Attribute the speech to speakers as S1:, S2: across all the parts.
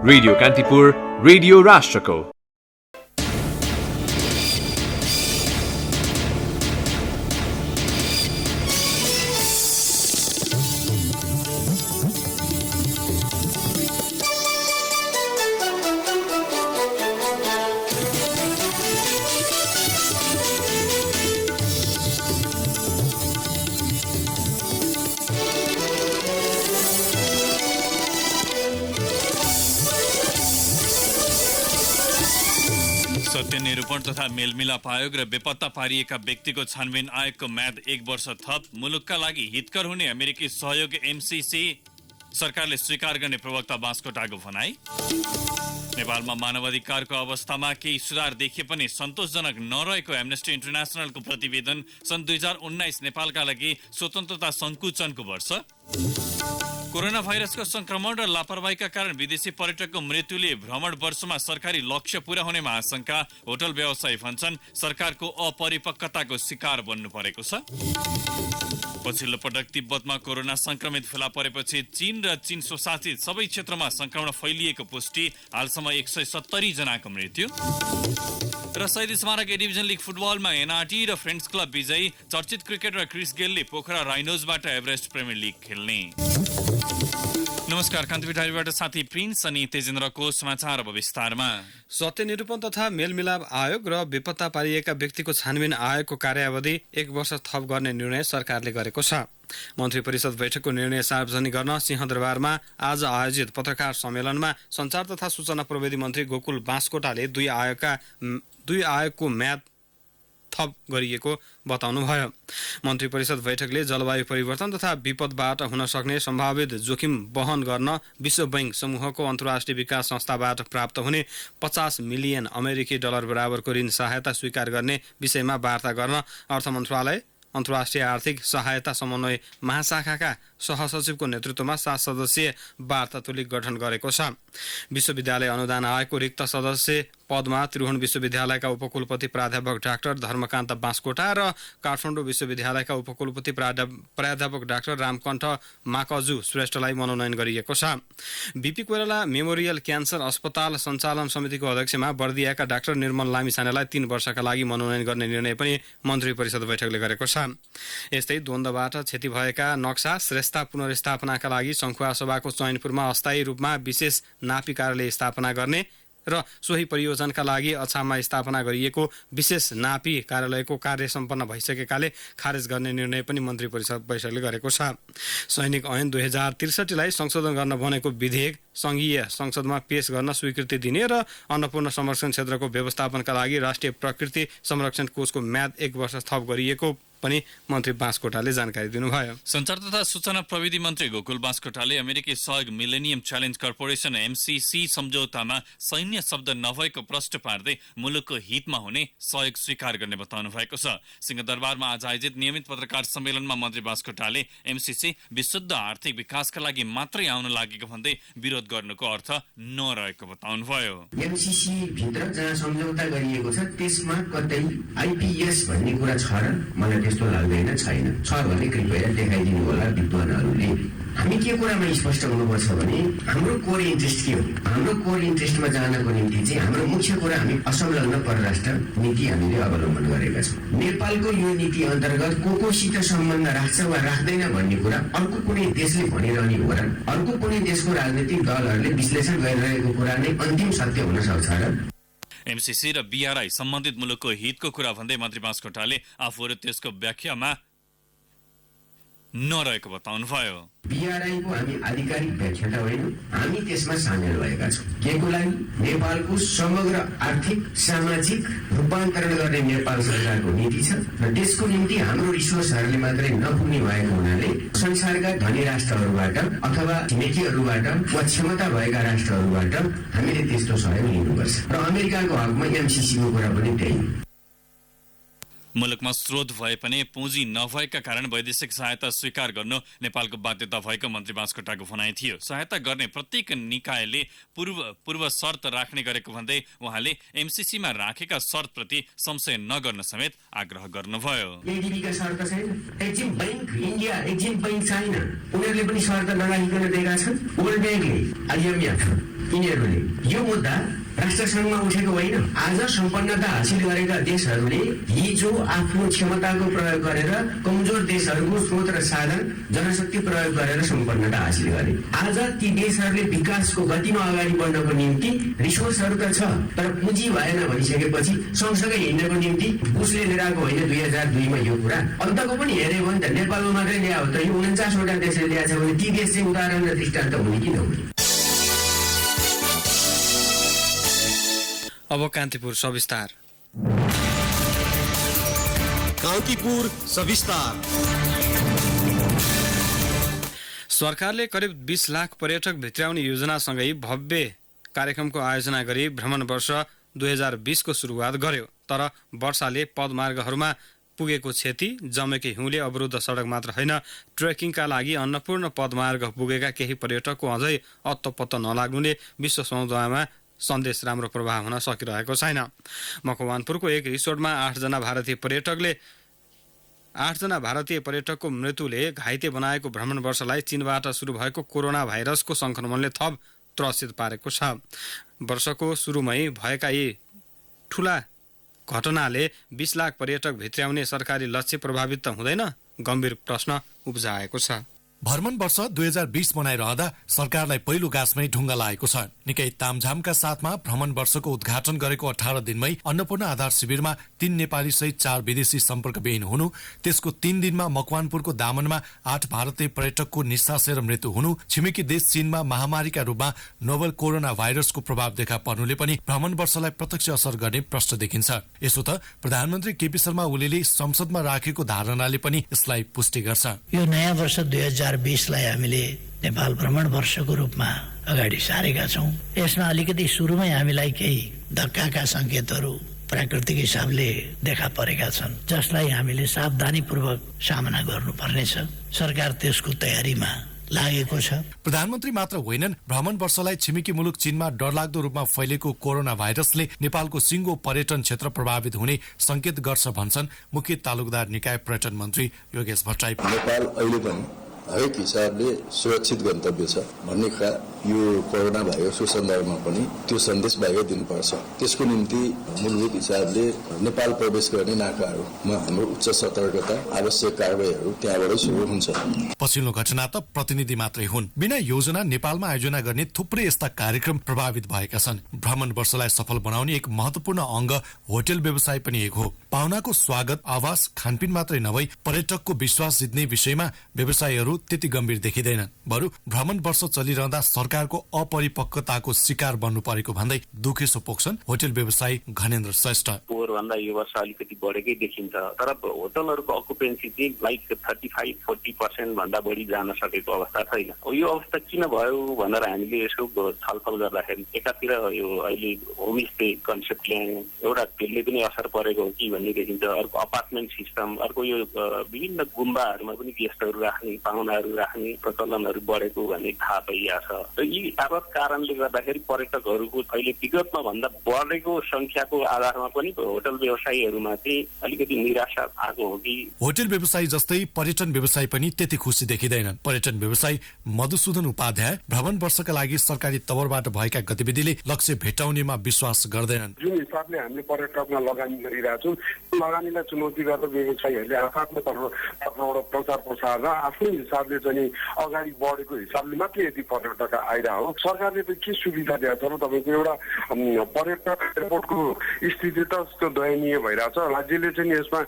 S1: Radio Kantipur, radio राष्ट्रको।
S2: सत्य निरूपण तथा मेलमिलाप आयोग र बेपत्ता पारिएका व्यक्तिको छानबिन आयोगको म्याद 1 वर्ष थप। मुलुकका लागि हितकर हुने अमेरिकी सहयोग एमसीसी सरकारले स्वीकार गर्ने प्रवक्ता बास्कोटाको भनाई। नेपालमा मानवाधिकारको अवस्थामा केही सुधार देखिए पनि सन्तोषजनक नरहेको एमनेस्टी इन्टरनेसनलको प्रतिवेदन। सन् 2019 नेपालका लागि स्वतन्त्रता संकुचनको वर्ष। कोरोना भाइरसको संक्रमण र लापरवाहीका कारण विदेशी पर्यटकको मृत्युले भ्रमण वर्षमा सरकारी लक्ष्य पूरा हुनेमा आशंका। होटल व्यवसायी भन्छन् सरकारको अपरिपक्वताको शिकार बन्नु परेको छ। पछिल्लो पटक तिब्बतमा कोरोना संक्रमित फेला परेपछि चीन र चीन स्वशासित सबै क्षेत्रमा संक्रमण फैलिएको पुष्टि। हालसम्म 170 जनाको मृत्यु। र Shahid Smarak A division league फुटबलमा एनआरटी र फ्रेन्ड्स क्लब विजयी। चर्चित क्रिकेटर क्रिस गेलले पोखरा राइनोजबाट एभरेस्ट प्रिमियर लिग खेल्ने। नमस्कार, कान्तिपुर डायरीबाट साथी प्रिन्स अनि तेजेन्द्रको समाचार अब विस्तारमा।
S3: सत्य निरूपण तथा मेलमिलाप आयोग र बेपत्ता पारिएका व्यक्तिको छानबिन आयोगको कार्यावधि 1 वर्ष थप गर्ने निर्णय सरकारले गरेको छ। मन्त्री परिषद बैठकको निर्णय सार्वजनिक गर्न सिंहदरबारमा आज आयोजित पत्रकार सम्मेलनमा सञ्चार तथा सूचना प्रविधि मन्त्री गोकुल बास्कोटाले दुई आयोगको म्याद थप गरिएको बताउनुभयो। मन्त्री परिषद बैठकले जलवायु परिवर्तन तथा विपदबाट हुन सक्ने सम्भावित जोखिम वहन गर्न विश्व बैंक समूहको अन्तर्राष्ट्रिय विकास संस्थाबाट प्राप्त हुने 50 मिलियन अमेरिकी डलर बराबरको ऋण सहायता स्वीकार गर्ने विषयमा वार्ता गर्न अर्थ मन्त्रालय अन्तर्राष्ट्रिय आर्थिक सहायता समन्वय महाशाखाका सहसचिवको नेतृत्वमा 7 सदस्यीय वार्ता टोली गठन गरेको छ। विश्वविद्यालय अनुदान आयोगको रिक्त सदस्य पदमा त्रिभुवन विश्वविद्यालयका उपकुलपति प्राध्यापक डाक्टर धर्मकान्त बास्कोटा र काठमाडौँ विश्वविद्यालयका उपकुलपति प्राध्यापक डाक्टर रामकण्ठ माकजु श्रेष्ठलाई मनोनयन गरिएको छ। बीपी कोइराला मेमोरियल क्यान्सर अस्पताल सञ्चालन समितिको अध्यक्षमा बर्दियाका डाक्टर निर्मल लामिछानेलाई 3 वर्षका लागि मनोनयन गर्ने निर्णय पनि मन्त्री परिषद बैठकले गरेको छ। यस्तै द्वन्द्वबाट क्षति भएका नक्सा श्रेष्ठता पुनर्स्थापनाका लागि सङ्खुवा सभाको चैनपुरमा अस्थायी रूपमा विशेष नापी कार्यालय स्थापना गर्ने र सोही परियोजनाका लागि अछाममा स्थापना गरिएको विशेष नापी कार्यालयको कार्य सम्पन्न भइसकेकाले खारेज गर्ने निर्णय पनि मन्त्री परिषद बैठकले गरेको छ। सैनिक ऐन 2063लाई संशोधन गर्न बनेको विधेयक सङ्घीय संसदमा पेश गर्न स्वीकृति दिने र अन्नपूर्ण संरक्षण क्षेत्रको व्यवस्थापनका लागि राष्ट्रिय प्रकृति संरक्षण कोषको म्याद 1 वर्ष थप गरिएको पनि मन्त्री बास्कोटाले जानकारी दिनुभयो।
S2: सञ्चार तथा सूचना प्रविधि मन्त्री गोकुल बास्कोटाले अमेरिकी सहयोग मिलेनियम च्यालेन्ज कर्पोरेसन एमसीसी सम्झौतामा सैन्य शब्द नभएको प्रश्न पार्दै मुलुकको हितमा हुने सहयोग स्वीकार गर्ने बताउनु भएको छ। सिंहदरबारमा आज आयोजित नियमित पत्रकार सम्मेलनमा मन्त्री बास्कोटाले एमसीसी विशुद्ध आर्थिक विकासका लागि मात्रै आउन लागेको भन्दै विरोध गर्नुको अर्थ नरहेको बताउनुभयो।
S4: एमसीसी भित्र जहाँ सम्झौता गरिएको छ त्यसमा कतै आइपीएस भन्ने कुरा छ र मलाई त्यस्तो लाग्दैन, छैन। छ भने कृपया देखाइदिनु होला विद्वानहरूले। हामी के कुरामा स्पष्ट हुनुपर्छ भने हाम्रो कोर इन्ट्रेस्ट के हो। हाम्रो कोर इन्ट्रेस्टमा जानको निम्ति चाहिँ हाम्रो मुख्य कुरा हामी असंलग्न परराष्ट्र नीति हामीले अवलम्बन गरेका छौँ। नेपालको यो नीति अन्तर्गत कोसित सम्बन्ध राख्छ वा राख्दैन भन्ने कुरा अर्को कुनै देशले भनिरहने हो र अर्को कुनै देशको राजनीतिक दलहरूले विश्लेषण गरिरहेको कुरा नै अन्तिम सत्य हुन सक्छ र
S2: एमसीसी र बीआरआई सम्बन्धित मुलुकको हितको कुरा भन्दै मन्त्री बास्कोटाले आफूहरू त्यसको व्याख्यामा नरहेको बताउनुभयो।
S4: बीआरआईको हामी आधिकारिक व्याख्या त होइन, हामी त्यसमा सामेल भएका छौँ। केको लागि? नेपालको समग्र आर्थिक सामाजिक रूपान्तरण गर्ने नेपाल सरकारको नीति छ र त्यसको निम्ति हाम्रो रिसोर्सहरूले मात्रै नपुग्ने भएको हुनाले संसारका धनी राष्ट्रहरूबाट अथवा छिमेकीहरूबाट वा क्षमता भएका राष्ट्रहरूबाट हामीले त्यस्तो सहयोग लिनुपर्छ र अमेरिकाको हकमा एमसीसीको कुरा पनि त्यही हो।
S2: मुलुकमा स्रोत भए पनि पुँजी नभएका कारण वैदेशिक सहायता स्वीकार गर्नु नेपालको बाध्यता भएको मन्त्री बास्कोटाको भनाइ थियो। सहायता गर्ने प्रत्येक निकायले पूर्व शर्त राख्ने गरेको भन्दै उहाँले एमसीसीमा राखेका शर्तप्रति संशय नगर्न समेत आग्रह गर्नुभयो।
S4: एडीबीका शर्त छैन, Exim bank India, Exim bank China उनीहरूले पनि शर्त लगाइकन दिएका छन्। वर्ल्ड ब्याङ्कले, आइएमएफ यिनीहरूले यो मुद्दा राष्ट्रसङ्घमा उठेको होइन। आज सम्पन्नता हासिल गरेका देशहरूले हिजो आफ्नो क्षमताको प्रयोग गरेर कमजोर देशहरूको स्रोत र साधन जनशक्ति प्रयोग गरेर सम्पन्नता हासिल गरे। आज ती देशहरूले विकासको गतिमा अगाडि बढ्नको निम्ति रिसोर्सहरू त छ, तर पुँजी भएन भनिसकेपछि सँगसँगै हिँड्नको निम्ति उसले लिएर आएको होइन 2002 मा यो कुरा। अन्तको पनि हेऱ्यो भने त नेपालमा मात्रै ल्यायो त यो 49 वटा देशले ल्याएको छ भने ती देश चाहिँ उदाहरण र दृष्टान्त हुने कि नहुने।
S3: अब कान्तिपुर सविस्तार।
S5: कान्तिपुर सविस्तार।
S3: सरकारले करिब 20 लाख पर्यटक भित्र्याउने योजनासँगै भव्य कार्यक्रमको आयोजना गरी भ्रमण वर्ष 2020 को सुरुवात गर्यो। तर वर्षाले पदमार्गहरूमा पुगेको क्षति, जमेकै हिउँले अवरुद्ध सडक मात्र होइन, ट्रेकिङका लागि अन्नपूर्ण पदमार्ग पुगेका केही पर्यटकको अझै अत्तोपत्तो नलाग्नुले विश्व समुदायमा सन्देश राम्रो प्रभाव हुन सकिरहेको छैन। मकवानपुरको एक रिसोर्टमा 8 जना भारतीय पर्यटकको मृत्युले घाइते बनाएको भ्रमण वर्षलाई चीनबाट सुरु भएको कोरोना भाइरसको संक्रमणले थप त्रसित पारेको छ। वर्षको सुरुमै भएका यी ठूला घटनाले 20 लाख पर्यटक भित्र्याउने सरकारी लक्ष्य प्रभावित त हुँदैन? गम्भीर प्रश्न उब्जाएको छ।
S5: भ्रमण वर्ष 2020 मनाइरहँदा सरकारलाई पहिलो गाँसमै ढुङ्गा लागेको छ। निकै तामझामका साथमा भ्रमण वर्षको उद्घाटन गरेको 18 दिनमै अन्नपूर्ण आधार शिविरमा 3 नेपाली सहित 4 विदेशी सम्पर्कविहीन हुनु, त्यसको 3 दिनमा मकवानपुरको दामनमा 8 भारतीय पर्यटकको निस्सासेर मृत्यु हुनु, छिमेकी देश चीनमा महामारीका रूपमा नोभल कोरोना भाइरसको प्रभाव देखा पर्नुले पनि भ्रमण वर्षलाई प्रत्यक्ष असर गर्ने प्रश्न देखिन्छ। यसो त प्रधानमन्त्री केपी शर्मा ओलीले संसदमा राखेको धारणाले पनि यसलाई पुष्टि गर्छ।
S6: यो नयाँ वर्ष 2020 लाई हामीले नेपाल भ्रमण वर्षको रूपमा अगाडि सारेका छौं। यसमा अलिकति सुरुमै हामीलाई केही धक्काका संकेतहरू प्राकृतिक हिसाबले देखा परेका छन्, जसलाई हामीले सावधानीपूर्वक सामना गर्नुपर्नेछ। सरकार त्यसको तयारीमा लागेको छ।
S5: प्रधानमन्त्री मात्र होइनन्, भ्रमण वर्षलाई छिमेकी मुलुक चीनमा डरलाग्दो रूपमा फैलेको कोरोना भाइरसले नेपालको सिङ्गो पर्यटन क्षेत्र प्रभावित हुने संकेत गर्छ भन्छन् मुख्य तालुकदार निकाय पर्यटन मन्त्री योगेश भट्टराई।
S7: नेपाल अहिले पनि हरेक हिसाबले सुरक्षित गन्तव्य छ भन्ने यो कोरोना भाइरसको सन्दर्भमा पनि त्यो सन्देश बाहिर दिनुपर्छ। त्यसको निम्ति मूलभूत हिसाबले नेपाल प्रवेश गर्ने नाकाहरूमा हाम्रो उच्च सतर्कता, आवश्यक कारबाहीहरू त्यहाँबाटै सुरु हुन्छ।
S5: पछिल्लो घटना त प्रतिनिधि मात्रै हुन्। बिना योजना नेपालमा आयोजना गर्ने थुप्रै यस्ता कार्यक्रम प्रभावित भएका छन्। भ्रमण वर्षलाई सफल बनाउने एक महत्वपूर्ण अङ्ग होटल व्यवसाय पनि एक हो। पाहुनाको स्वागत, आवास, खानपिन मात्रै नभई पर्यटकको विश्वास जित्ने विषयमा व्यवसायहरू त्यति गम्भीर देखिँदैनन्। बरु भ्रमण वर्ष चलिरहँदा सरकारको अपरिपक्वताको शिकार बन्नु परेको भन्दै दुखेसो पोख्छन् होटल व्यवसायी घनेन्द्र श्रेष्ठ।
S8: पोहोरभन्दा यो वर्ष अलिकति बढेकै देखिन्छ, तर होटलहरूको अकुपेन्सी चाहिँ लाइक 35-40% भन्दा बढी जान सकेको अवस्था छैन। यो अवस्था किन भयो भनेर हामीले यसो छलफल गर्दाखेरि एकातिर यो अहिले होमस्टे कन्सेप्ट ल्याए एउटा त्यसले पनि असर परेको हो कि भन्ने देखिन्छ। अर्को अपार्टमेन्ट सिस्टम, अर्को यो विभिन्न गुम्बाहरूमा पनि गेस्टहरू राख्ने, पाहुनाहरू राख्ने प्रचलनहरू बढेको भन्ने थाहा पाइएको छ। र यी आपत कारणले गर्दाखेरि पर्यटकहरूको अहिले विगतमा भन्दा बढेको संख्याको आधारमा पनि होटल व्यवसायीहरूमा चाहिँ अलिकति निराशा आएको हो कि।
S5: होटल व्यवसायी जस्तै पर्यटन व्यवसायी पनि त्यति खुसी देखिँदैनन्। पर्यटन व्यवसायी मधुसूदन उपाध्याय भ्रमण वर्षका लागि सरकारी तवरबाट भएका गतिविधिले लक्ष्य भेट्टाउनेमा विश्वास गर्दैनन्।
S9: जुन हिसाबले हामीले पर्यटकमा लगानी गरिरहेका छौँ, लगानीलाई चुनौती गरेर व्यवसायीहरूले आफ्नो तर्फबाट प्रचार प्रसार र आफ्नै हिसाबले चाहिँ अगाडि बढेको हिसाबले मात्रै यदि पर्यटक आइरहेको हो। सरकारले त के सुविधा दिएको छ र तपाईँको एउटा पर्यटक एयरपोर्टको स्थिति त यस्तो दयनीय भइरहेछ। राज्यले चाहिँ यसमा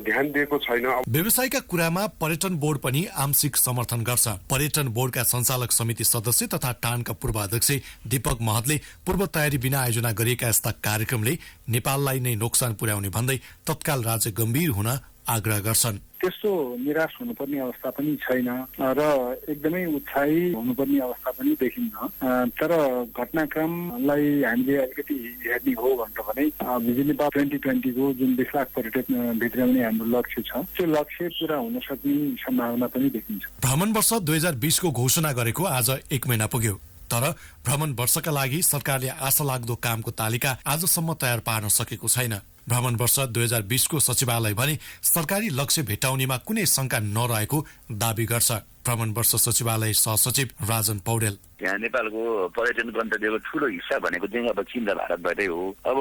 S9: ध्यान दिएको छैन।
S5: व्यवसायका कुरामा पर्यटन बोर्ड पनि आंशिक समर्थन गर्छ। पर्यटन बोर्डका सञ्चालक समिति सदस्य तथा टानका पूर्व अध्यक्ष दीपक महतले पूर्व तयारी बिना आयोजना गरिएका यस्ता कार्यक्रमले नेपाललाई नै नोक्सान पुर्याउने भन्दै तत्काल राज्य गम्भीर हुन आग्रह गर्छन्।
S9: त्यस्तो निराश हुनुपर्ने अवस्था पनि छैन र एकदमै उत्साही हुनुपर्ने अवस्था पनि देखिन्छ। तर घटनाक्रमलाई हामीले अलिकति हेर्ने हो भने भिजन नेपाल 2020 को जुन 20 लाख पर्यटक भित्राउने हाम्रो लक्ष्य छ त्यो लक्ष्य पूरा हुन सक्ने सम्भावना पनि देखिन्छ।
S5: भ्रमण वर्ष 2020 को घोषणा गरेको आज 1 महिना पुग्यो, तर भ्रमण वर्षका लागि सरकारले आशा लाग्दो कामको तालिका आजसम्म तयार पार्न सकेको छैन। भ्रमण वर्ष 2020 को सचिवालय भने सरकारी लक्ष्य भेट्टाउनेमा कुनै शंका नरहेको दावी गर्छ। भ्रमण वर्ष सचिवालय सहसचिव राजन पौडेल
S10: यहाँ नेपालको पर्यटन गन्तव्यको ठूलो हिस्सा भनेको चाहिँ अब चीन र भारतबाटै हो। अब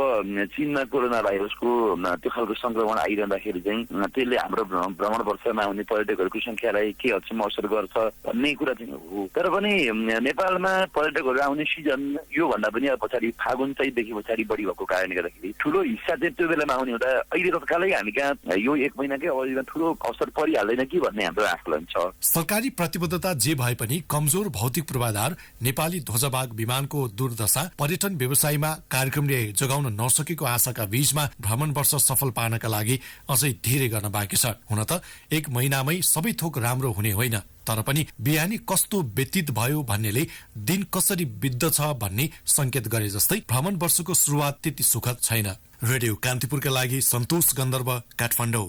S10: चीनमा कोरोना भाइरसको त्यो खालको संक्रमण आइरहँदाखेरि चाहिँ त्यसले हाम्रो भ्रमण वर्षमा आउने पर्यटकहरूको संख्यालाई के हदसम्म असर गर्छ भन्ने कुरा चाहिँ हो। तर पनि नेपालमा पर्यटकहरू आउने सिजन योभन्दा पनि अब पछाडि फागुन चैतदेखि पछाडि बढी भएको कारणले गर्दाखेरि ठूलो हिस्सा चाहिँ त्यो बेलामा आउने हुँदा अहिले तत्कालै हामी कहाँ यो 1 महिनाकै अवधिमा ठूलो असर परिहाल्दैन कि भन्ने हाम्रो आकलन छ।
S5: सरकारी प्रतिबद्धता जे भए पनि कमजोर भौतिक पूर्वाधार, नेपाली ध्वजभाग विमानको दुर्दशा, पर्यटन व्यवसायमा कार्यक्रमले जगाउन नसकेको आशाका बीचमा भ्रमण वर्ष सफल पार्नका लागि अझै धेरै गर्न बाँकी छ। हुन त 1 महिनामै सबै थोक राम्रो हुने होइन, तर पनि बिहानी कस्तो व्यतीत भयो भन्नेले दिन कसरी बित्दछ भन्ने संकेत गरे जस्तै भ्रमण वर्षको सुरुवात त्यति सुखद छैन। रेडियो कान्तिपुरका लागि सन्तोष गन्धर्व, काठमाडौँ।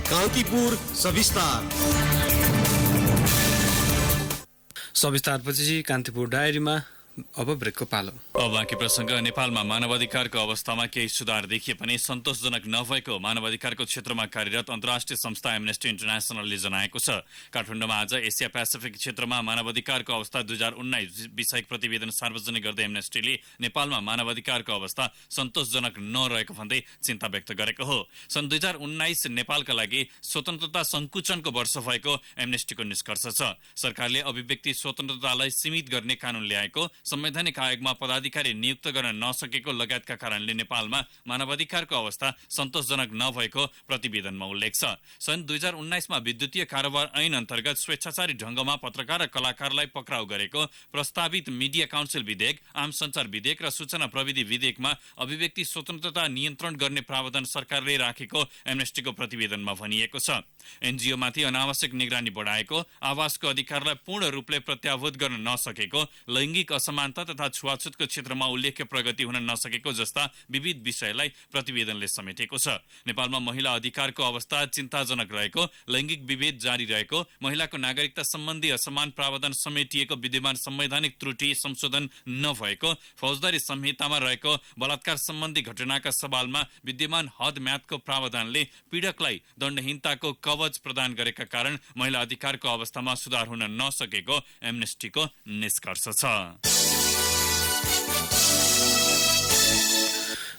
S1: कान्तिपुर सविस्तार।
S3: सविस्तारपछि कान्तिपुर डायरीमा अब ब्रेकको पालो।
S2: अब बाँकी प्रसंग। नेपालमा मानवाधिकारको अवस्थामा केही सुधार देखिए पनि सन्तोषजनक नभएको मानवाधिकारको क्षेत्रमा कार्यरत अन्तर्राष्ट्रिय संस्था एमनेस्टी इन्टरनेसनलले जनाएको छ। काठमाडौँमा आज एसिया पेसिफिक क्षेत्रमा मानवाधिकारको अवस्था 2019 विषयक प्रतिवेदन सार्वजनिक गर्दै एमनेस्टीले नेपालमा मानवाधिकारको अवस्था सन्तोषजनक नरहेको भन्दै चिन्ता व्यक्त गरेको हो। सन् 2019 नेपालका लागि स्वतन्त्रता संकुचनको वर्ष भएको एमनेस्टीको निष्कर्ष छ। सरकारले अभिव्यक्ति स्वतन्त्रतालाई सीमित गर्ने कानून ल्याएको, संवैधानिक आयोगमा पदाधिकारी नियुक्त गर्न नसकेको लगायतका कारणले नेपालमा मानवाधिकारको अवस्था सन्तोषजनक नभएको प्रतिवेदनमा उल्लेख छ। सन् 2019 मा विद्युतीय कारोबार ऐन अन्तर्गत स्वेच्छाचारी ढंगमा पत्रकार र कलाकारलाई पक्राउ गरेको प्रस्तावित मिडिया काउन्सिल विधेयक, आम सञ्चार विधेयक र सूचना प्रविधि विधेयकमा अभिव्यक्ति स्वतन्त्रता नियन्त्रण गर्ने प्रावधान सरकारले राखेको एमनेस्टीको प्रतिवेदनमा भनिएको छ। एनजीओमाथि अनावश्यक निगरानी बढाएको, आवासको अधिकारलाई पूर्ण रूपले प्रत्याभूत गर्न नसकेको, लैङ्गिक असमानता तथा छुवाछुतको क्षेत्रमा उल्लेख्य प्रगति हुन नसकेको जस्ता विविध विषयलाई प्रतिवेदनले समेटेको छ। नेपालमा महिला अधिकारको अवस्था चिन्ताजनक रहेको, लैङ्गिक विभेद जारी रहेको, महिलाको नागरिकता सम्बन्धी असमान प्रावधान समेटिएको विद्यमान संवैधानिक त्रुटि संशोधन नभएको, फौजदारी संहितामा रहेको बलात्कार सम्बन्धी घटनाका सवालमा विद्यमान हद म्यादको प्रावधानले पीडकलाई दण्डहीनताको कवच प्रदान गरेका कारण महिला अधिकारको अवस्थामा सुधार हुन नसकेको एमनेस्टीको निष्कर्ष छ।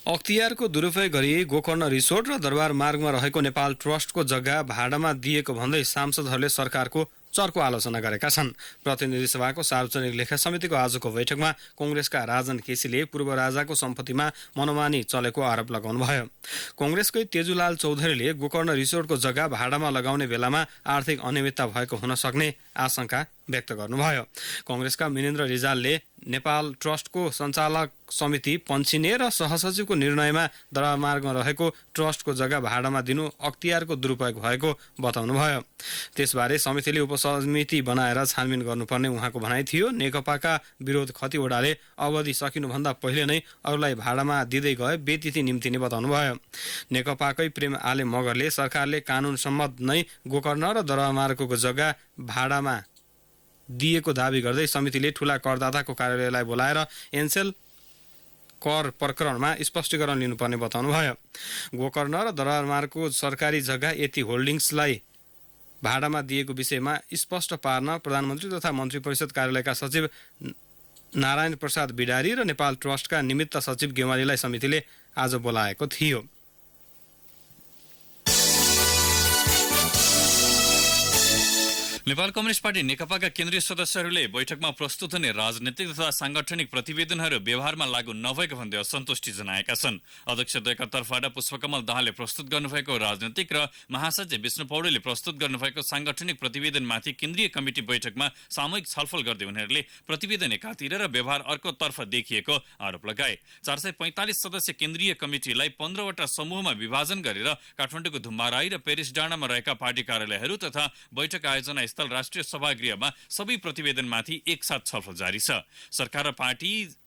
S3: अख्तियारको दुरुपयोग गरी गोकर्ण रिसोर्ट र दरबार मार्गमा रहेको नेपाल ट्रस्टको जग्गा भाडामा दिएको भन्दै सांसदहरूले सरकारको चर्को आलोचना गरेका छन्। प्रतिनिधि सभाको सार्वजनिक लेखा समितिको आजको बैठकमा कंग्रेसका राजन केसीले पूर्व राजाको सम्पत्तिमा मनमानी चलेको आरोप लगाउनुभयो। कंग्रेसकै तेजुलाल चौधरीले गोकर्ण रिसोर्टको जग्गा भाडामा लगाउने बेलामा आर्थिक अनियमितता भएको हुन सक्ने आशंका व्यक्त गर्नुभयो। कंग्रेसका मिनेन्द्र रिजालले नेपाल ट्रस्टको सञ्चालक समिति पन्छिने र सहसचिवको निर्णयमा दरबारमार्गमा रहेको ट्रस्टको जग्गा भाडामा दिनु अख्तियारको दुरुपयोग भएको बताउनुभयो। त्यसबारे समितिले उपसमिति बनाएर छानबिन गर्नुपर्ने उहाँको भनाइ थियो। नेकपाका विरोध खतिवडाले अवधि सकिनुभन्दा पहिले नै अरूलाई भाडामा दिँदै गए बेतिथि निम्तिने बताउनुभयो। नेकपाकै प्रेम आले मगरले सरकारले कानून सम्मत नै गोकर्ण र दरबारमार्गको जग्गा भाडामा दिएको दावी गर्दै समितिले ठूला करदाताको कार्यालयलाई बोलाएर एनसेल कर प्रकरणमा स्पष्टीकरण लिनुपर्ने बताउनुभयो। गोकर्ण र दरबारमार्गको सरकारी जग्गा यति होल्डिङ्सलाई भाडामा दिएको विषयमा स्पष्ट पार्न प्रधानमन्त्री तथा मन्त्री परिषद कार्यालयका सचिव नारायण प्रसाद बिडारी र नेपाल ट्रस्टका निमित्त सचिव गेवालीलाई समितिले आज बोलाएको थियो।
S2: नेपाल कम्युनिस्ट पार्टी नेकपाका केन्द्रीय सदस्यहरूले बैठकमा प्रस्तुत हुने राजनीतिक तथा सांगठनिक प्रतिवेदनहरू व्यवहारमा लागू नभएको भन्दै असन्तुष्टि जनाएका छन्। अध्यक्षद्वयका तर्फबाट पुष्पकमल दाहालले प्रस्तुत गर्नुभएको राजनीतिक र महासचिव विष्णु पौडेलले प्रस्तुत गर्नुभएको सांगठनिक प्रतिवेदनमाथि केन्द्रीय कमिटी बैठकमा सामूहिक छलफल गर्दै उनीहरूले प्रतिवेदन एकातिर र व्यवहार अर्कोतर्फ देखिएको आरोप लगाए। 445 सदस्य केन्द्रीय कमिटीलाई 15वटा समूहमा विभाजन गरेर काठमाडौँको धुम्बाराई र पेरिस डाँडामा रहेका पार्टी कार्यालयहरू तथा बैठक आयोजना स्थल राष्ट्रिय सभागृहमा सबै प्रतिवेदनमाथि एकसाथ छलफल जारी छ।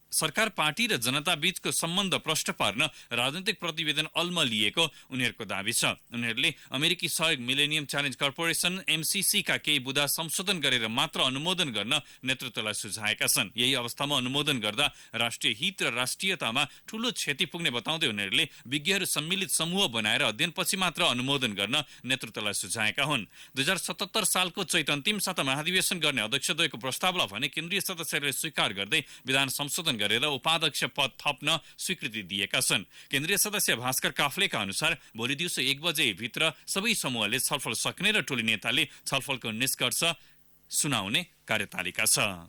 S2: सरकार पार्टी र जनता बीचको सम्बन्ध प्रष्ट पार्न राजनीतिक प्रतिवेदन अल्मलिएको उनीहरूको दाबी छ। उनीहरूले अमेरिकी सहयोग मिलेनियम च्यालेन्ज कर्पोरेसन MCC का केही बुदा संशोधन गरेर मात्र अनुमोदन गर्न नेतृत्वलाई सुझाएका छन्। यही अवस्थामा अनुमोदन गर्दा राष्ट्रिय हित र राष्ट्रियतामा ठूलो क्षति पुग्ने बताउँदै उनीहरूले विज्ञहरू सम्मिलित समूह बनाएर अध्ययनपछि मात्र अनुमोदन गर्न नेतृत्वलाई सुझाएका हुन्। 2077 सालको चैत अन्तिम साता महाधिवेशन गर्ने अध्यक्षद्वयको प्रस्तावलाई भने केन्द्रीय सदस्यहरूले स्वीकार गर्दै विधान संशोधन गरेर उपाध्यक्ष पद थप्न स्वीकृति दिएका छन्। केन्द्रीय सदस्य भास्कर काफ्लेका अनुसार भोलि दिउँसो 1 बजे भित्र सबै समूहले छलफल सक्ने र टोली नेताले छलफलको निष्कर्ष सुनाउने कार्यतालिका छ।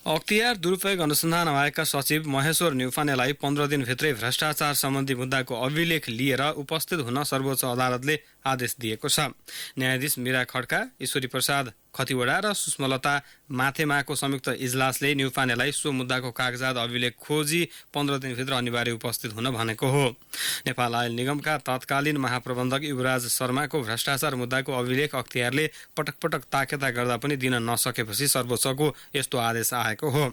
S3: अख्तियार दुरुपयोग अनुसन्धान आयोगका सचिव महेश्वर न्युफानेलाई 15 दिनभित्रै भ्रष्टाचार सम्बन्धी मुद्दाको अभिलेख लिएर उपस्थित हुन सर्वोच्च अदालतले आदेश दिएको छ। न्यायाधीश मीरा खड्का, ईश्वरी प्रसाद खतिवडा र सुषमलता माथेमाको संयुक्त इजलासले न्युफानेलाई सो मुद्दाको कागजात अभिलेख खोजी 15 दिनभित्र अनिवार्य उपस्थित हुन भनेको हो। नेपाल आयल निगमका तत्कालीन महाप्रबन्धक युवराज शर्माको भ्रष्टाचार मुद्दाको अभिलेख अख्तियारले पटक पटक ताकेता गर्दा पनि दिन नसकेपछि सर्वोच्चको यस्तो आदेश आएको हो।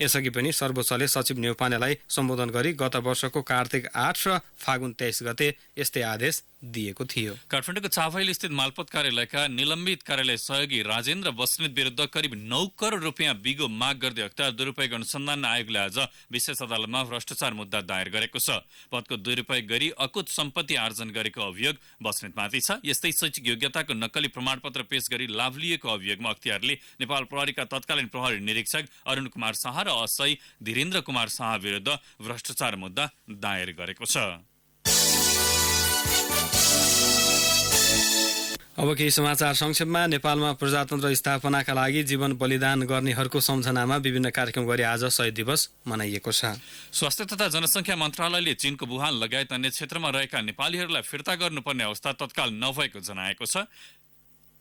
S3: यसअघि पनि सर्वोच्चले सचिव न्युफानेलाई सम्बोधन गरी गत वर्षको कार्तिक 8 र फागुन 23 गते यस्तै आदेश दिएको थियो।
S2: काठमाडौँको चाफाइल स्थित मालपोत कार्यालयका निलम्बित कार्यालय सहयोगी राजेन्द्र बस्नेत विरुद्ध करिब 9 करोड रुपियाँ बिगो माग गर्दै अख्तियार दुरुपयोग अनुसन्धान आयोगले आज विशेष अदालतमा भ्रष्टाचार मुद्दा दायर गरेको छ। पदको दुरुपयोग गरी अकुत सम्पत्ति आर्जन गरेको अभियोग बस्नेतमाथि छ। यस्तै शैक्षिक योग्यताको नक्कली प्रमाणपत्र पेश गरी लाभ लिएको अभियोगमा अख्तियारले नेपाल प्रहरीका तत्कालीन प्रहरी निरीक्षक अरुण कुमार शाह र असै धीरेन्द्र कुमार शाह विरुद्ध भ्रष्टाचार मुद्दा दायर गरेको छ।
S3: अब केही समाचार संक्षेपमा। नेपालमा प्रजातन्त्र स्थापनाका लागि जीवन बलिदान गर्नेहरूको सम्झनामा विभिन्न कार्यक्रम गरी आज शहीद दिवस मनाइएको छ।
S2: स्वास्थ्य तथा जनसङ्ख्या मन्त्रालयले चीनको वुहान लगायत अन्य क्षेत्रमा रहेका नेपालीहरूलाई फिर्ता गर्नुपर्ने अवस्था तत्काल नभएको जनाएको छ।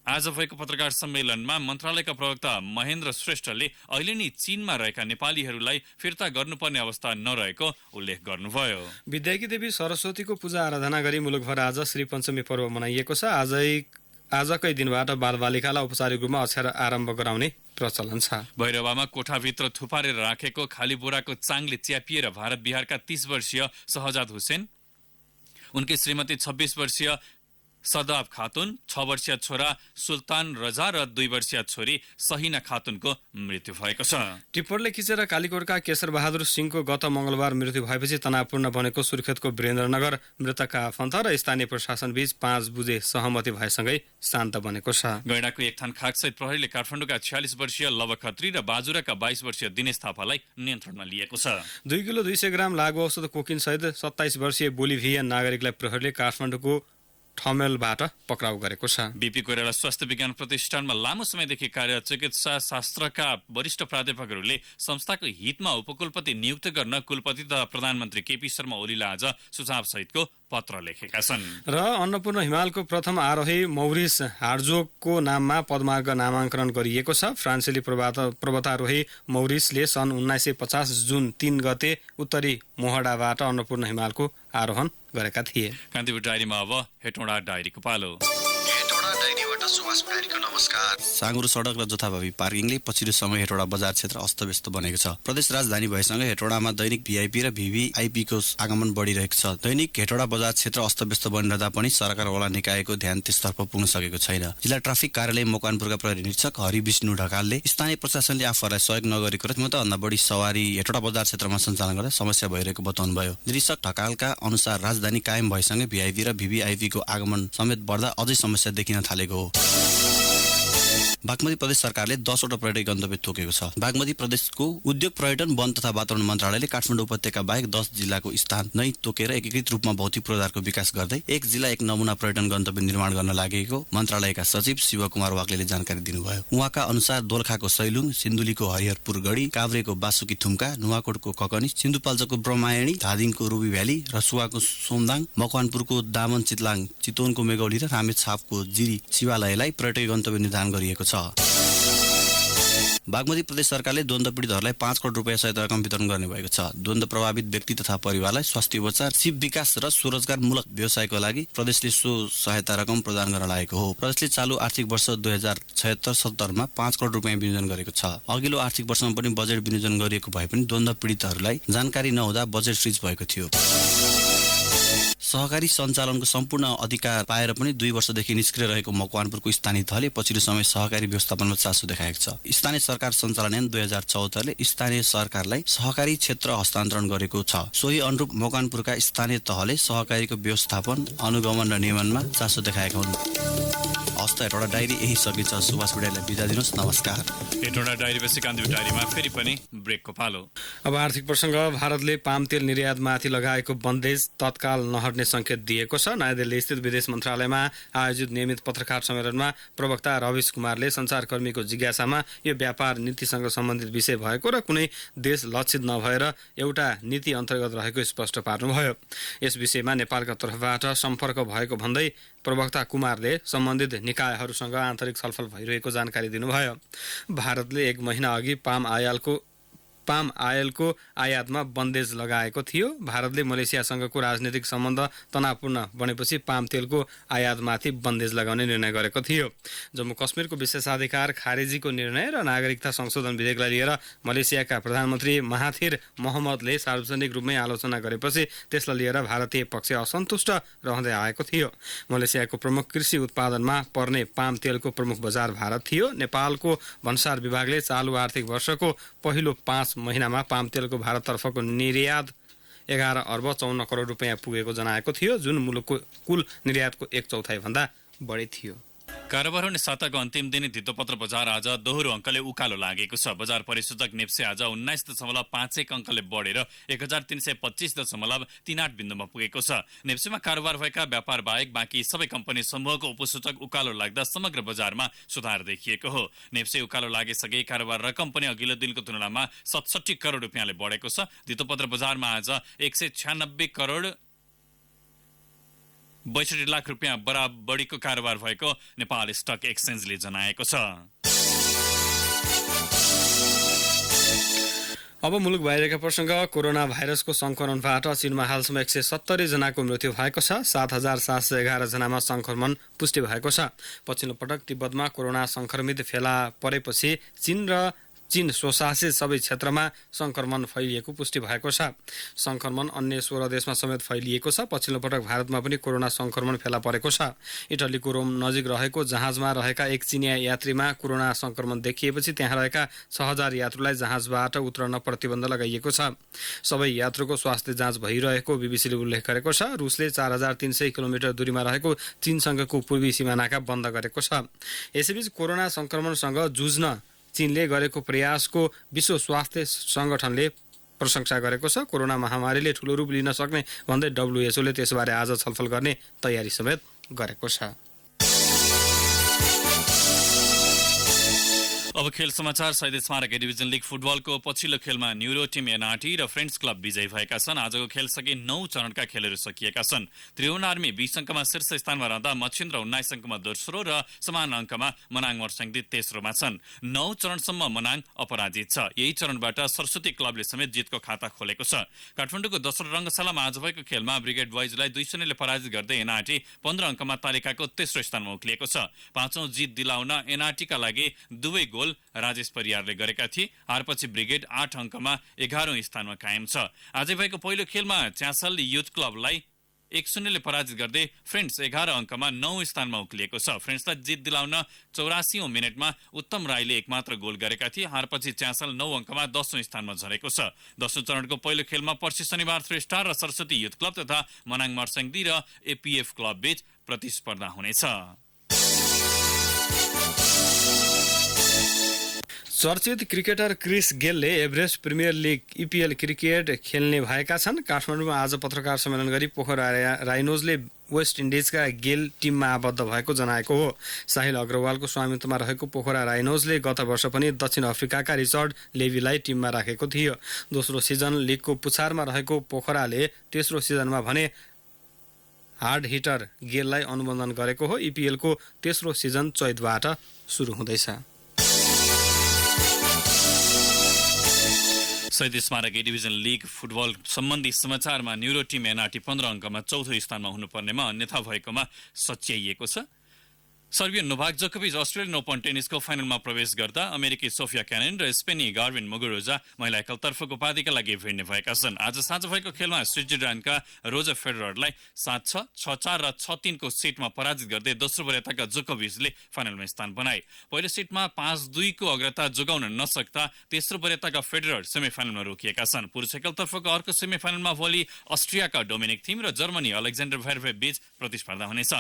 S2: आज भएको पत्रकार सम्मेलनमा मन्त्रालयका प्रवक्ता महेन्द्र श्रेष्ठले अहिले नै चीनमा रहेका नेपालीहरूलाई फिर्ता गर्नुपर्ने अवस्था नरहेको उल्लेख गर्नुभयो।
S3: विद्याकी देवी सरस्वतीको पूजा आराधना गरी मुलुकभर आज श्री पञ्चमी पर्व मनाइएको छ। आजकै दिनबाट बालबालिकालाई औपचारिक रूपमा अक्षर आरम्भ गराउने प्रचलन छ।
S2: भैरवामा कोठाभित्र थुपारेर राखेको खाली बोराको चाङले च्यापिएर भारत बिहारका 30 वर्षीय शहजाद हुसेन, उनकी श्रीमती 26 वर्षीय सदाब खातुन, 6 वर्षीय छोरा सुल्तान रजा र 2 वर्षीय छोरी सहिना खातुनको मृत्यु भएको छ।
S3: टिप्परले खिचेर कालीकोटका केशर बहादुर सिंहको गत मंगलबार मृत्यु भएपछि तनावपूर्ण बनेको सुर्खेतको वीरेन्द्रनगर मृतकका आफन्त र स्थानीय प्रशासन बीच 5 बुझे सहमति भएसँगै शान्त बनेको छ।
S2: गैंडाको एक थान खाकसहित प्रहरीले काठमाडौँका 46 वर्षीय लव खत्री र बाजुराका 22 वर्षीय दिनेश थापालाई नियन्त्रणमा लिएको छ।
S3: 2 किलो 200 ग्राम लागु औषध कोकिन सहित 27 वर्षीय बोलिभियन नागरिकलाई प्रहरीले काठमाडौँको ठमेलबाट पक्राउ गरेको छ।
S2: बीपी कोइराला स्वास्थ्य विज्ञान प्रतिष्ठानमा लामो समयदेखि कार्यरत चिकित्सा शास्त्रका वरिष्ठ प्राध्यापकहरूले संस्थाको हितमा उपकुलपति नियुक्त गर्न कुलपति तथा प्रधानमन्त्री केपी शर्मा ओलीलाई आज सुझाव सहितको पत्र लेखेका छन्।
S3: र अन्नपूर्ण हिमालको प्रथम आरोही मौरिस हार्जोगको नाममा पदमार्ग नामाङ्कन गरिएको छ। फ्रान्सेली पर्वतारोही मौरिसले सन् 1950 जुन 3 गते उत्तरी मोहडाबाट अन्नपूर्ण हिमालको आरोहण गरेका थिए।
S2: कान्तिपुर डायरीमा अब हेटौँडा डायरीको पालो।
S1: साँगुरो सडक र जथाभावी पार्किङले पछिल्लो समय हेटौडा बजार क्षेत्र अस्तव्यस्त बनेको छ। प्रदेश राजधानी भएसँगै हेटौडामा दैनिक भिआइपी र भिभिआइपीको आगमन बढिरहेको छ। दैनिक हेटौडा बजार क्षेत्र अस्तव्यस्त बनिरहँदा पनि सरकारवाला निकायको ध्यान त्यसतर्फ पुग्न सकेको छैन। जिल्ला ट्राफिक कार्यालय मकवानपुरका प्रहरी निरीक्षक हरि विष्णु ढकालले स्थानीय प्रशासनले आफूहरूलाई सहयोग नगरेको र त्योभन्दा बढी सवारी हेटौडा बजार क्षेत्रमा सञ्चालन गर्दा समस्या भइरहेको बताउनुभयो। निरीक्षक ढकालका अनुसार राजधानी कायम भएसँगै भिआइपी र भिभिआइपीको आगमन समेत बढ्दा अझै समस्या देखिन थालेको हो। बागमती प्रदेश सरकारले 10 वटा पर्यटक गन्तव्य तोकेको छ। बागमती प्रदेशको उद्योग पर्यटन वन तथा वातावरण मन्त्रालयले काठमाडौँ उपत्यका बाहेक 10 जिल्लाको स्थान नै तोकेर एकीकृत रूपमा भौतिक पूर्वाधारको विकास गर्दै एक जिल्ला एक नमुना पर्यटन गन्तव्य निर्माण गर्न लागेको मन्त्रालयका सचिव शिवकुमार वाग्लेले जानकारी दिनुभयो। उहाँका अनुसार दोलखाको सैलुङ, सिन्धुलीको हरिहरपुर गढी, काभ्रेको बासुकी थुम्का, नुवाकोटको ककनी, सिन्धुपाल्चोकको ब्रह्मायणी, धादिङको रुबी भ्याली, रसुवाको सोमदाङ, मकवानपुरको दामन चितलाङ, चितवनको मेगौली र रामेछापको जिरी शिवालयलाई पर्यटकीय गन्तव्य निर्धारण गरिएको छ। बागमती प्रदेश सरकारले द्वन्द्व पीडितहरूलाई 5 करोड रुपियाँ सहायता रकम वितरण गर्ने भएको छ। द्वन्द्व प्रभावित व्यक्ति तथा परिवारलाई स्वास्थ्य उपचार, सिप विकास र स्वरोजगारमूलक व्यवसायको लागि प्रदेशले सो सहायता रकम प्रदान गर्न लागेको हो। प्रदेशले चालु आर्थिक वर्ष 2076-77 मा 5 करोड रुपियाँ विनियोजन गरेको छ। अघिल्लो आर्थिक वर्षमा पनि बजेट विनियोजन गरिएको भए पनि द्वन्द्व पीडितहरूलाई जानकारी नहुँदा बजेट फ्रिज भएको थियो। सहकारी सञ्चालनको सम्पूर्ण अधिकार पाएर पनि 2 वर्षदेखि निष्क्रिय रहेको मकवानपुरको स्थानीय तहले पछिल्लो समय सहकारी व्यवस्थापनमा चासो देखाएको छ। स्थानीय सरकार सञ्चालन ऐन 2074ले स्थानीय सरकारलाई सहकारी क्षेत्र हस्तान्तरण गरेको छ। सोही अनुरूप मकवानपुरका स्थानीय तहले सहकारीको व्यवस्थापन, अनुगमन र नियमनमा चासो देखाएका हुन्। हस्त हेटौडा डायरी यही सकिन्छ। सुभाष भिडाईलाई बिदा दिनुहोस्। नमस्कार।
S2: हेटौडा डायरीपछि कान्ति डायरीमा फेरि पनि ब्रेकको पालो।
S3: अब आर्थिक प्रसङ्ग। भारतले पाम तेल निर्यातमाथि लगाएको बन्देज तत्काल नहट्ने संकेत दिएको छ। नयाँ दिल्ली स्थित विदेश मन्त्रालयमा आयोजित नियमित पत्रकार सम्मेलनमा प्रवक्ता रविश कुमारले सञ्चारकर्मीको जिज्ञासामा यो व्यापार नीतिसँग सम्बन्धित विषय भएको र कुनै देश लक्षित नभएर एउटा नीति अन्तर्गत रहेको स्पष्ट पार्नुभयो। यस विषयमा नेपालका तर्फबाट सम्पर्क भएको भन्दै प्रवक्ता कुमारले सम्बन्धित निकायहरूसँग आन्तरिक छलफल भइरहेको जानकारी दिनुभयो। भारतले 1 महिना अघि पाम आयलको आयातमा बन्देज लगाएको थियो। भारतले मलेसियासँगको राजनीतिक सम्बन्ध तनावपूर्ण बनेपछि पाम तेलको आयातमाथि बन्देज लगाउने निर्णय गरेको थियो। जम्मू कश्मीरको विशेषाधिकार खारेजीको निर्णय र नागरिकता संशोधन विधेयकलाई लिएर मलेसियाका प्रधानमन्त्री महाथिर मोहम्मदले सार्वजनिक रूपमै आलोचना गरेपछि त्यसलाई लिएर भारतीय पक्ष असन्तुष्ट रहँदै आएको थियो। मलेसियाको प्रमुख कृषि उत्पादनमा पर्ने पाम तेलको प्रमुख बजार भारत थियो। नेपालको भन्सार विभागले चालु आर्थिक वर्षको पहिलो 5 महिनामा पाम तेलको भारततर्फको निर्यात 11 अर्ब 54 करोड रुपियाँ पुगेको जनाएको थियो, जुन मुलुकको कुल निर्यातको 1/4 भन्दा बढी थियो।
S2: कारोबार हुने साताको अन्तिम दिन धितोपत्र बजार आज दोहोरो अङ्कले उकालो लागेको छ। बजार परिसूचक नेप्से आज 19.51 अङ्कले बढेर 1325.38 बिन्दुमा पुगेको छ। नेप्सेमा कारोबार भएका व्यापार बाहेक बाँकी सबै कम्पनी समूहको उपसूचक उकालो लाग्दा समग्र बजारमा सुधार देखिएको हो। नेप्से उकालो लागेसँगै कारोबार रकम पनि अघिल्लो दिनको तुलनामा 67 करोड रुपियाँले बढेको छ। धितोपत्र बजारमा आज 196 करोड 62 लाख रुपियाँ बढीको कारोबार भएको नेपाल स्टक एक्सचेन्जले जनाएको छ।
S3: अब मुलुक बाहिरका प्रसङ्ग। कोरोना भाइरसको संक्रमणबाट चीनमा हालसम्म 170 जनाको मृत्यु भएको छ। 7,711 जनामा संक्रमण पुष्टि भएको छ। पछिल्लो पटक तिब्बतमा कोरोना संक्रमित फेला परेपछि चीन स्वशासित सबै क्षेत्रमा संक्रमण फैलिएको पुष्टि भएको छ। संक्रमण अन्य 16 देशमा समेत फैलिएको छ। पछिल्लो पटक भारतमा पनि कोरोना संक्रमण फेला परेको छ। इटलीको रोम नजिक रहेको जहाजमा रहेका एक चिनिया यात्रीमा कोरोना संक्रमण देखिएपछि त्यहाँ रहेका 6000 यात्रुलाई जहाजबाट उत्रन प्रतिबन्ध लगाइएको छ। सबै यात्रुको स्वास्थ्य जाँच भइरहेको बीबीसीले उल्लेख गरेको छ। रुसले 4300 किलोमिटर दूरीमा रहेको चीनसँगको पूर्वी सीमानाका बन्द गरेको छ। यसैबीच कोरोना संक्रमणसँग जुझ्न चीनले गरेको प्रयासको विश्व स्वास्थ्य सङ्गठनले प्रशंसा गरेको छ। कोरोना महामारीले ठूलो रूप लिन सक्ने भन्दै WHOले त्यसबारे आज छलफल गर्ने तयारी समेत गरेको छ।
S2: अब खेल समाचार। शहीद स्मारक डिभिजन लिग फुटबलको पछिल्लो खेलमा न्युरो टिम एनआरटी र फ्रेन्ड्स क्लब विजयी भएका छन्। आजको खेल सके 9 चरणका खेलहरू सकिएका छन्। त्रिभुवन आर्मी 20 अङ्कमा शीर्ष स्थानमा रहँदा मच्छिन्द्र 19 अङ्कमा दोस्रो र समान अङ्कमा मनाङ मर्स्याङदी तेस्रोमा छन्। 9 चरणसम्म मनाङ अपराजित छ। यही चरणबाट सरस्वती क्लबले समेत जितको खाता खोलेको छ। काठमाडौँको दोस्रो रङ्गशालामा आज भएको खेलमा ब्रिगेड बोइजलाई 2-0ले पराजित गर्दै एनआरटी 15 अङ्कमा तालिकाको तेस्रो स्थानमा उक्लिएको छ। 5औं जित दिलाउन एनआरटीका लागि दुवै गोल राजेश परियारले गरेका थिए। हारपछि ब्रिगेड 8 अङ्कमा 11औं स्थानमा कायम छ। आजै भएको पहिलो खेलमा च्यासल युथ क्लबलाई 1-0ले पराजित गर्दै फ्रेन्ड्स 11 अङ्कमा 9 स्थानमा उक्लिएको छ। फ्रेन्ड्सलाई जित दिलाउन 84औं मिनेटमा उत्तम राईले एकमात्र गोल गरेका थिए। हारपछि च्यासल 9 अङ्कमा 10औं स्थानमा झरेको छ। 10औं चरणको पहिलो खेलमा पर्सि शनिबार 3 स्टार र सरस्वती युथ क्लब तथा मनाङ मर्स्याङदी र एपीएफ क्लब बीच प्रतिस्पर्धा हुनेछ।
S3: चर्चित क्रिकेटर क्रिस गेलले Everest premier league EPL cricket खेल्ने भएका छन्। काठमाडौँमा आज पत्रकार सम्मेलन गरी पोखरा राइनोजले वेस्ट इन्डिजका गेल टिममा आबद्ध भएको जनाएको हो। साहिल अग्रवालको स्वामित्वमा रहेको पोखरा राइनोजले गत वर्ष पनि दक्षिण अफ्रिकाका रिचर्ड लेवीलाई टिममा राखेको थियो। दोस्रो सिजन लिगको पुछारमा रहेको पोखराले तेस्रो सिजनमा भने हार्ड हिटर गेललाई अनुमोदन गरेको हो। EPL को तेस्रो सिजन चैतबाट सुरु हुँदैछ।
S2: शहीद Smarak A division league football सम्बन्धी समाचारमा न्युरो टिम एनआरटी 15 अङ्कमा चौथो स्थानमा हुनुपर्नेमा अन्यथा भएकोमा सच्याइएको छ। सर्बियन नोभाक जोकोभिच अस्ट्रेलियन ओपन टेनिसको फाइनलमा प्रवेश गर्दा अमेरिकी सोफिया क्यानिन र स्पेनी गार्विन मुगुरुजा महिला एकलतर्फको उपाधिका लागि भिड्ने भएका छन्। आज साँझ भएको खेलमा स्विट्जरल्यान्डका रोजर फेडररलाई 7-6, 6-4 र 6-3 को सेटमा पराजित गर्दै दोस्रो वरियताका जोकोभिचले फाइनलमा स्थान बनाए। पहिलो सेटमा 5-2 को अग्रता जोगाउन नसक्दा तेस्रो वरियताका फेडरर सेमिफाइनलमा रोकिएका छन्। पुरुष एकलतर्फको अर्को सेमिफाइनलमा भोलि अस्ट्रियाका डोमिनिक थिम र जर्मनी अलेक्जेन्डर भेरभेभ बीच प्रतिस्पर्धा हुनेछ।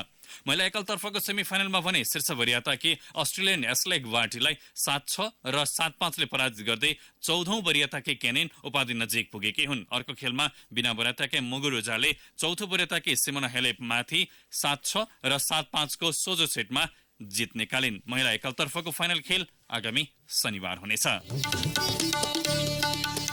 S2: महिला एकलतर्फको सेमिफाइनलमा भने शीर्ष वरियताकी अस्ट्रेलियन एस्लेग वार्टीलाई 7-6 र 7-5 ले पराजित गर्दै 14औं वरियताकी केनिन उपाधि नजिक पुगेकी हुन्। अर्को खेलमा बिना वरियताकै मुगुरुजाले चौथो वरियताकी सिमोना हेलेपमाथि 7-6 र 7-5 को सोझो सेटमा जित निकालिन्। महिला एकलतर्फको फाइनल खेल आगामी शनिबार हुनेछ।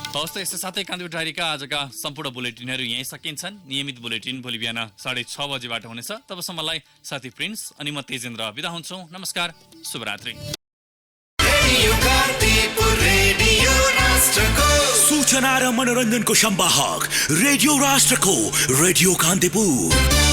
S2: हवस्, यसै साथै कान्तिपुर डायरीका आजका सम्पूर्ण बुलेटिनहरू यहीँ सकिन्छन्। नियमित बुलेटिन भोलि बिहान 6:30 बजेबाट हुनेछ। तबसम्मलाई साथी प्रिन्स अनि म तेजेन्द्र बिदा हुन्छौँ। नमस्कार, शुभरात्रि।
S11: सूचना र मनोरञ्जनको संवाहक रेडियो राष्ट्रको रेडियो कान्तिपुर।